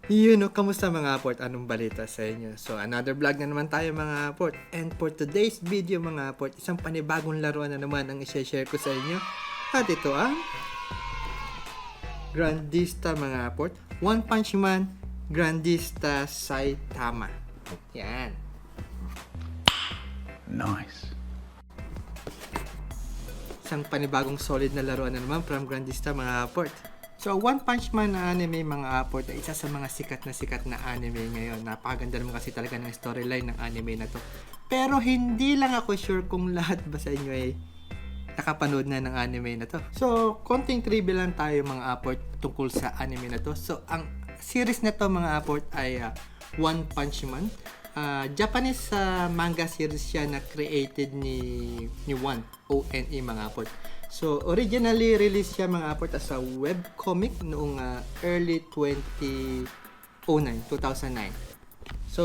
Kamusta mga port? Anong balita sa inyo? So, another vlog na naman tayo mga port. And for today's video mga port, isang panibagong laruan na naman ang i-share ko sa inyo. At ito ang Grandista mga port. One Punch Man Grandista Saitama. Yan. Nice. Isang panibagong solid na laruan na naman from Grandista mga port. So, One Punch Man na anime mga aport ay isa sa mga sikat na anime ngayon. Napakaganda naman kasi talaga ng storyline ng anime na to. Pero hindi lang ako sure kung lahat ba sa inyo ay nakapanood na ng anime na to. So, konting trivia lang tayo mga aport tungkol sa anime na to. So, ang series na to mga aport ay One Punch Man. Japanese manga series siya na created ni One, O-N-E mga aport. So, originally released siya mga aport as a webcomic noong early 2009. So,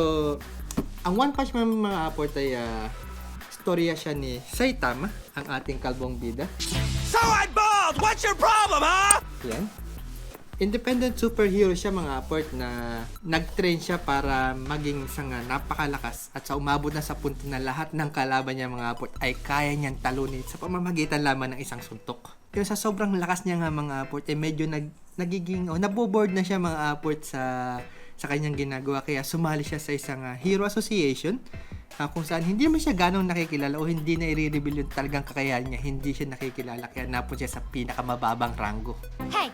ang One Punch Man mga aport ay storya siya ni Saitama, ang ating kalbong bida. So I'm bald! What's your problem, huh? Yan. Independent superhero siya mga aport na nag-train siya para maging isang napakalakas at sa umabot na sa punto na lahat ng kalaban niya mga aport ay kaya niyang talunin sa pamamagitan lamang ng isang suntok. Pero sa sobrang lakas niya nga mga aport ay medyo naboboard na siya mga aport sa kanyang ginagawa kaya sumali siya sa isang hero association kung saan hindi naman siya ganong nakikilala o hindi na i-reveal yung talagang kakayahan niya, hindi siya nakikilala kaya napun siya sa pinakamababang rango. Hey,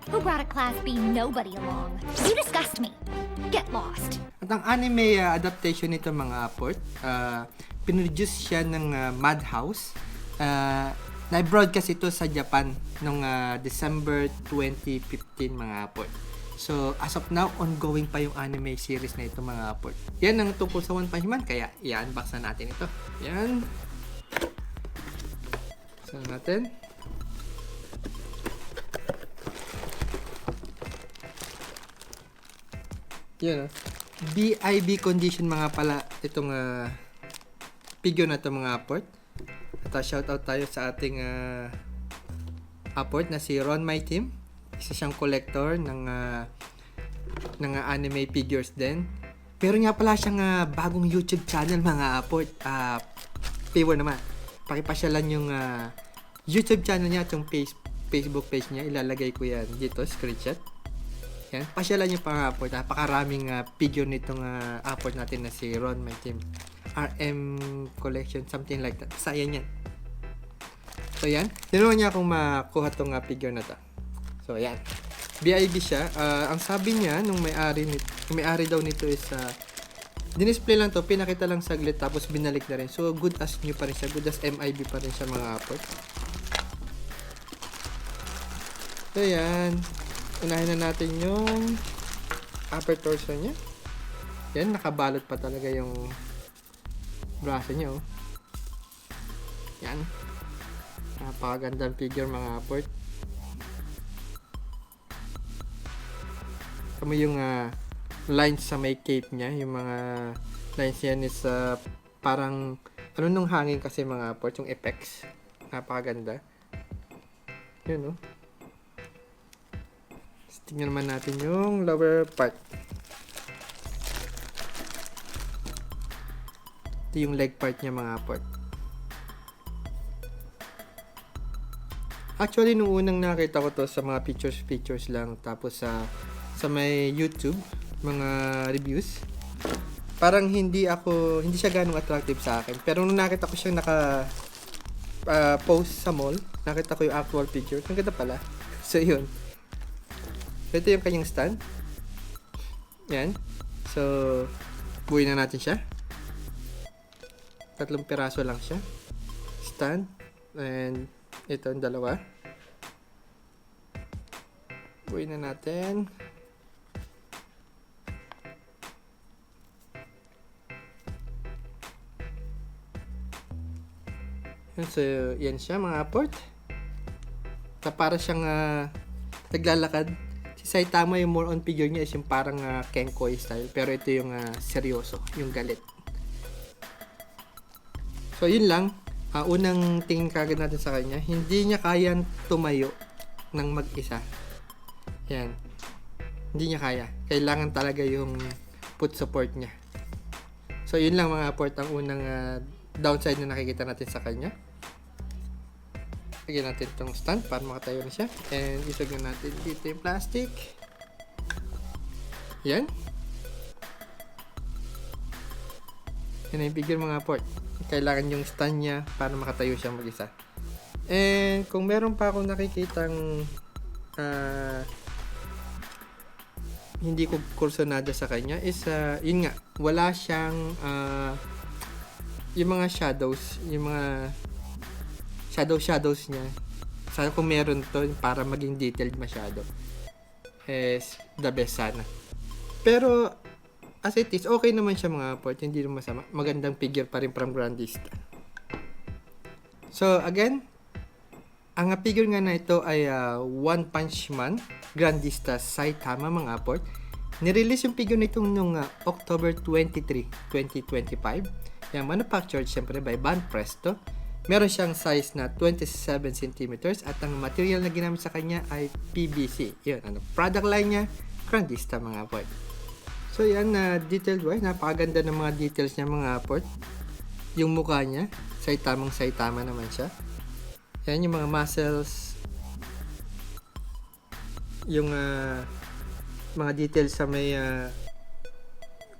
who brought a Class B nobody along? You disgust me. Get lost. At ang anime adaptation nito mga aport, pinroduce siya ng Madhouse. Na-broadcast ito sa Japan noong December 2015 mga aport. So, as of now, ongoing pa yung anime series na ito mga aport. Yan ang tungkol sa One Punch Man, kaya i-unbox na natin ito. Yan. Saan natin? Yan BIB condition mga pala itong figure na ito mga aport. At shoutout tayo sa ating aport na si Ron My Team. Isa siyang collector ng anime figures din. Pero nga pala siyang bagong YouTube channel mga aport. Favor naman. Pakipasyalan yung YouTube channel niya at yung Facebook page niya. Ilalagay ko yan dito, screenshot. Yan. Pasyalan niyo mga aport. Napakaraming figure nitong aport natin na si Ron My Team. RM collection, something like that. Sayang yan. So yan. Tinulungan niya akong makuha tong figure na to. So, ayan. BIB siya. Ang sabi niya, nung may-ari daw nito is, dinisplay lang to, pinakita lang saglit, tapos binalik na rin. So, good as new pa rin siya. Good as MIB pa rin siya mga aport. So, ayan. Unahin na natin yung upper torso niya. Yan, nakabalot pa talaga yung braso niya, oh. Yan. Napakagandang figure mga aport. Kamo yung lines sa may cape niya, yung mga lines yan is parang nung hangin kasi mga aport, yung effects. Napakaganda. Yun, no? Tingnan naman natin yung lower part. Ito yung leg part niya mga aport. Actually, nung unang nakita ko to sa mga pictures lang, tapos sa may YouTube, mga reviews, parang hindi siya ganong attractive sa akin. Pero nung nakita ko siyang post sa mall, nakita ko yung actual picture, ang ganda pala. So, yun. Ito yung kanyang stand. Yan. So, buuin na natin siya. 3 piraso lang siya. Stand. And, ito ang dalawa. Buuin na natin. So, yan siya mga aport. Para siyang naglalakad. Si Saitama yung more on figure niya is yung parang Kenkoy style. Pero ito yung seryoso, yung galit. So, yun lang. Unang tingin kagad natin sa kanya. Hindi niya kayang tumayo ng mag-isa. Yan. Hindi niya kaya. Kailangan talaga yung foot support niya. So, yun lang mga port ang unang downside na nakikita natin sa kanya. Lagyan natin itong stand para makatayo na siya. And isag na natin dito yung plastic. Yan. Yan na yung figure mga port. Kailangan yung stand niya para makatayo siya mag-isa. And kung meron pa akong nakikitang hindi ko kursunada sa kanya is yun nga, wala siyang yung mga shadows niya. Sana kung meron to para maging detailed masyado is the best sana. Pero as it is, okay naman siya mga port, hindi naman masama. Magandang figure pa rin from Grandista. So again, ang figure nga na ito ay One Punch Man Grandista Saitama mga port. Nirelease yung figure nito nung October 23, 2025. Yan, manufactured syempre by Van Presto. Meron siyang size na 27 cm at ang material na ginamit sa kanya ay PVC. Yun, product line niya, Grandista mga port. So yan, detailed wise, napakaganda ng mga details niya mga port. Yung mukha niya, Saitama naman siya. Yan yung mga muscles, yung mga details sa may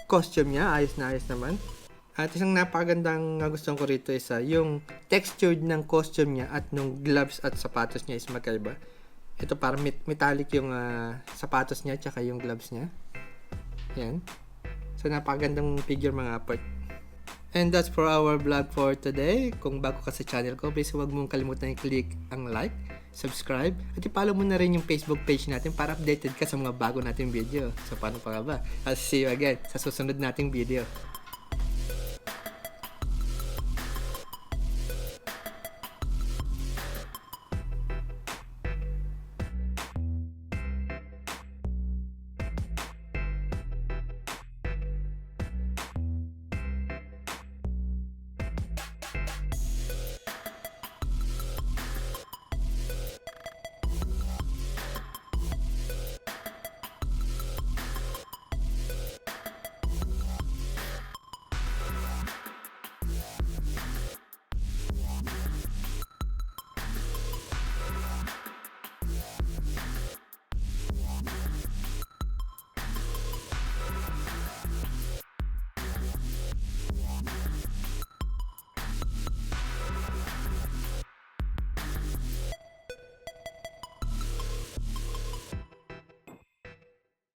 costume niya, ayos na ayos naman. At isang napakagandang gusto ko rito is yung texture ng costume niya at nung gloves at sapatos niya is magkaiba. Ito parang metallic yung sapatos niya at yung gloves niya. Yan. So napakagandang figure mga part. And that's for our vlog for today. Kung bago ka sa channel ko, please huwag mong kalimutan i-click ang like, subscribe, at i-follow mo na rin yung Facebook page natin para updated ka sa mga bago nating video. So paano pa nga ba? I'll see you again sa susunod nating video.